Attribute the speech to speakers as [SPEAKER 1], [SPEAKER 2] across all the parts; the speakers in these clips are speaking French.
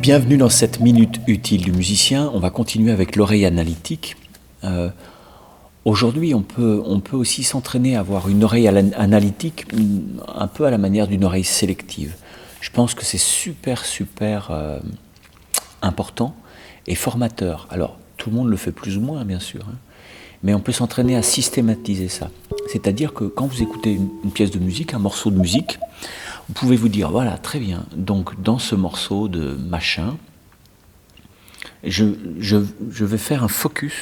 [SPEAKER 1] Bienvenue dans cette minute utile du musicien. On va continuer avec l'oreille analytique. Aujourd'hui, on peut aussi s'entraîner à avoir une oreille analytique un peu à la manière d'une oreille sélective. Je pense que c'est super important et formateur. Alors, tout le monde le fait plus ou moins, bien sûr, hein, mais on peut s'entraîner à systématiser ça. C'est-à-dire que quand vous écoutez une pièce de musique, un morceau de musique, vous pouvez vous dire, voilà, très bien, donc dans ce morceau de machin, je vais faire un focus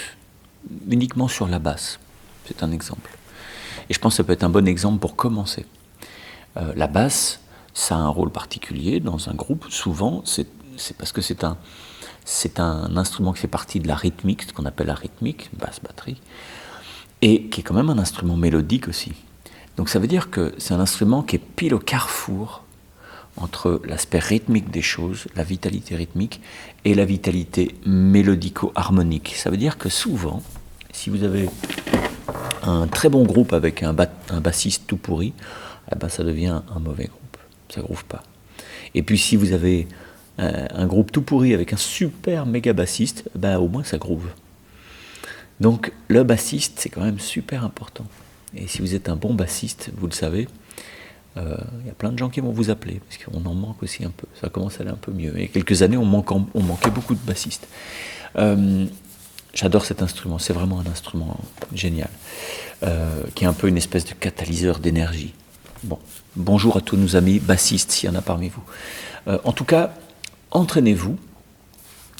[SPEAKER 1] uniquement sur la basse. C'est un exemple. Et je pense que ça peut être un bon exemple pour commencer. La basse, ça a un rôle particulier dans un groupe. Souvent, c'est parce que c'est un instrument qui fait partie de la rythmique, ce qu'on appelle la rythmique, basse, batterie, et qui est quand même un instrument mélodique aussi. Donc ça veut dire que c'est un instrument qui est pile au carrefour entre l'aspect rythmique des choses, la vitalité rythmique, et la vitalité mélodico-harmonique. Ça veut dire que souvent, si vous avez un très bon groupe avec un bassiste tout pourri, eh ben ça devient un mauvais groupe, ça ne groove pas. Et puis si vous avez un groupe tout pourri avec un super méga bassiste, ben au moins ça groove. Donc le bassiste, c'est quand même super important. Et si vous êtes un bon bassiste, vous le savez, y a plein de gens qui vont vous appeler, parce qu'on en manque aussi un peu. Ça commence à aller un peu mieux. Il y a quelques années, on manquait beaucoup de bassistes. J'adore cet instrument, c'est vraiment un instrument génial, qui est un peu une espèce de catalyseur d'énergie. Bon, bonjour à tous nos amis bassistes, s'il y en a parmi vous. En tout cas, entraînez-vous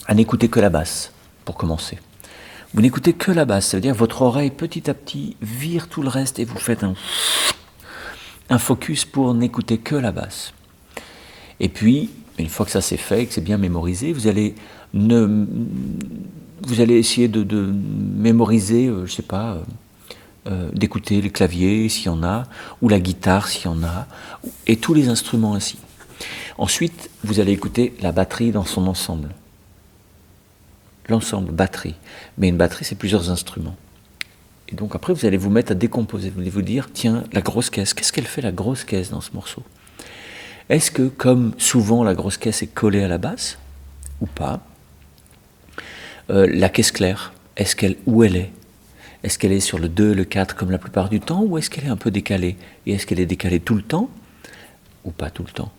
[SPEAKER 1] à n'écouter que la basse, pour commencer. Vous n'écoutez que la basse, ça veut dire que votre oreille, petit à petit, vire tout le reste et vous faites un focus pour n'écouter que la basse. Et puis, une fois que ça c'est fait et que c'est bien mémorisé, vous allez essayer de mémoriser, je sais pas, d'écouter les claviers s'il y en a, ou la guitare s'il y en a, et tous les instruments ainsi. Ensuite, vous allez écouter la batterie dans son ensemble. L'ensemble, batterie. Mais une batterie, c'est plusieurs instruments. Et donc après, vous allez vous mettre à décomposer. Vous allez vous dire, tiens, la grosse caisse, qu'est-ce qu'elle fait la grosse caisse dans ce morceau? Est-ce que, comme souvent, la grosse caisse est collée à la basse ou pas? La caisse claire, où elle est? Est-ce qu'elle est sur le 2, le 4 comme la plupart du temps, ou est-ce qu'elle est un peu décalée? Et est-ce qu'elle est décalée tout le temps ou pas tout le temps?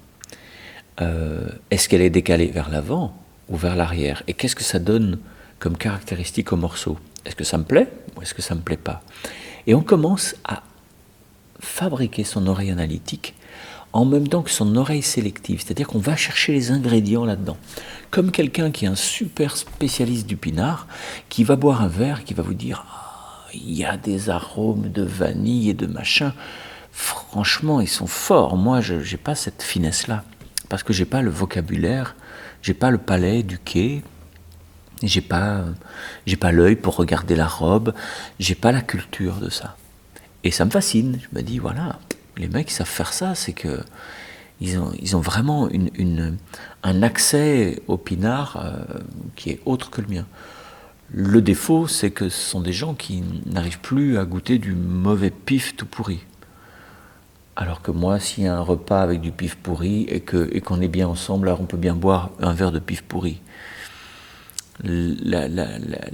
[SPEAKER 1] Est-ce qu'elle est décalée vers l'avant ou vers l'arrière? Et qu'est-ce que ça donne comme caractéristique au morceau? Est-ce que ça me plaît ou est-ce que ça ne me plaît pas? Et on commence à fabriquer son oreille analytique en même temps que son oreille sélective, c'est-à-dire qu'on va chercher les ingrédients là-dedans. Comme quelqu'un qui est un super spécialiste du pinard, qui va boire un verre, qui va vous dire « il y a des arômes de vanille et de machin, franchement ils sont forts, moi je n'ai pas cette finesse-là, parce que je n'ai pas le vocabulaire, je n'ai pas le palais du quai, j'ai pas l'œil pour regarder la robe, j'ai pas la culture de ça. Et ça me fascine. Je me dis, voilà, les mecs qui savent faire ça, c'est que ils ont vraiment un accès au pinard qui est autre que le mien. Le défaut, c'est que ce sont des gens qui n'arrivent plus à goûter du mauvais pif tout pourri. Alors que moi, s'il y a un repas avec du pif pourri et qu'on est bien ensemble, alors on peut bien boire un verre de pif pourri.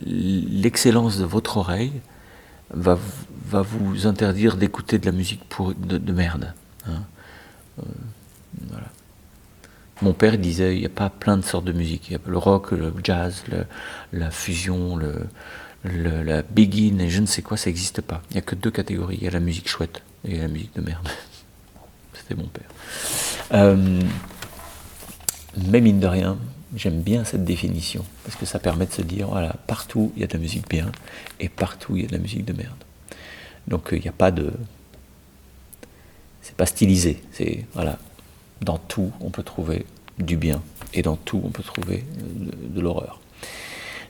[SPEAKER 1] L'excellence de votre oreille va vous interdire d'écouter de la musique de merde. Hein. Voilà. Mon père disait, il n'y a pas plein de sortes de musique. Il y a le rock, le jazz, la fusion, la begin et je ne sais quoi, ça n'existe pas. Il n'y a que deux catégories. Il y a la musique chouette et il y a la musique de merde. C'était mon père. Mais mine de rien, j'aime bien cette définition, parce que ça permet de se dire, voilà, partout il y a de la musique bien, et partout il y a de la musique de merde. Donc il n'y a pas de... C'est pas stylisé, c'est, voilà, dans tout on peut trouver du bien, et dans tout on peut trouver de l'horreur.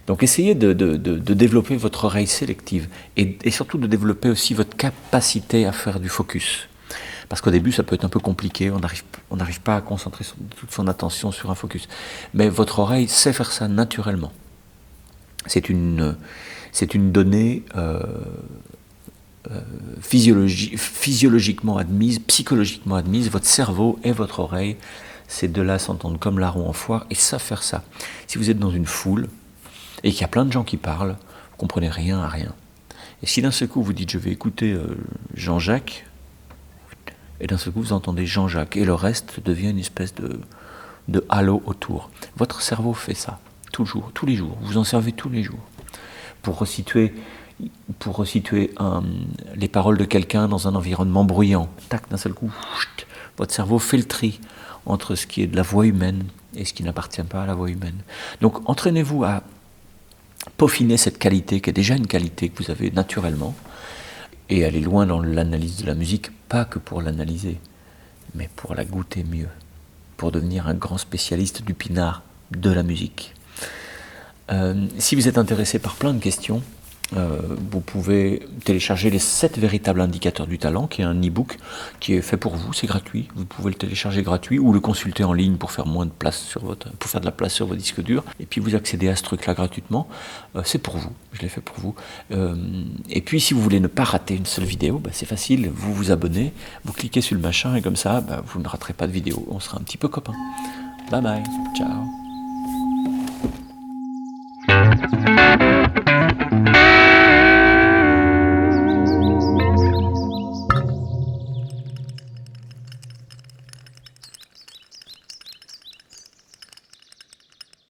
[SPEAKER 1] Donc essayez de développer votre oreille sélective, et surtout de développer aussi votre capacité à faire du focus. Parce qu'au début, ça peut être un peu compliqué, on n'arrive pas à concentrer toute son attention sur un focus. Mais votre oreille sait faire ça naturellement. C'est une donnée physiologiquement admise, psychologiquement admise. Votre cerveau et votre oreille Ces deux-là s'entendent comme larron en foire et savent faire ça. Si vous êtes dans une foule et qu'il y a plein de gens qui parlent, vous comprenez rien à rien. Et si d'un seul coup vous dites je vais écouter Jean-Jacques, et d'un seul coup vous entendez Jean-Jacques, et le reste devient une espèce de halo autour. Votre cerveau fait ça, toujours, tous les jours. Vous en servez tous les jours. Pour resituer les paroles de quelqu'un dans un environnement bruyant. Tac, d'un seul coup, votre cerveau fait le tri entre ce qui est de la voix humaine et ce qui n'appartient pas à la voix humaine. Donc entraînez-vous à peaufiner cette qualité, qui est déjà une qualité que vous avez naturellement, et aller loin dans l'analyse de la musique, pas que pour l'analyser, mais pour la goûter mieux, pour devenir un grand spécialiste du pinard de la musique. Si vous êtes intéressé par plein de questions, vous pouvez télécharger les 7 véritables indicateurs du talent, qui est un e-book qui est fait pour vous, c'est gratuit. Vous pouvez le télécharger gratuit ou le consulter en ligne pour faire moins de place pour faire de la place sur vos disques durs. Et puis vous accédez à ce truc-là gratuitement. C'est pour vous, je l'ai fait pour vous. Et puis si vous voulez ne pas rater une seule vidéo, c'est facile, vous vous abonnez, vous cliquez sur le machin et comme ça, vous ne raterez pas de vidéo. On sera un petit peu copains. Bye bye, ciao.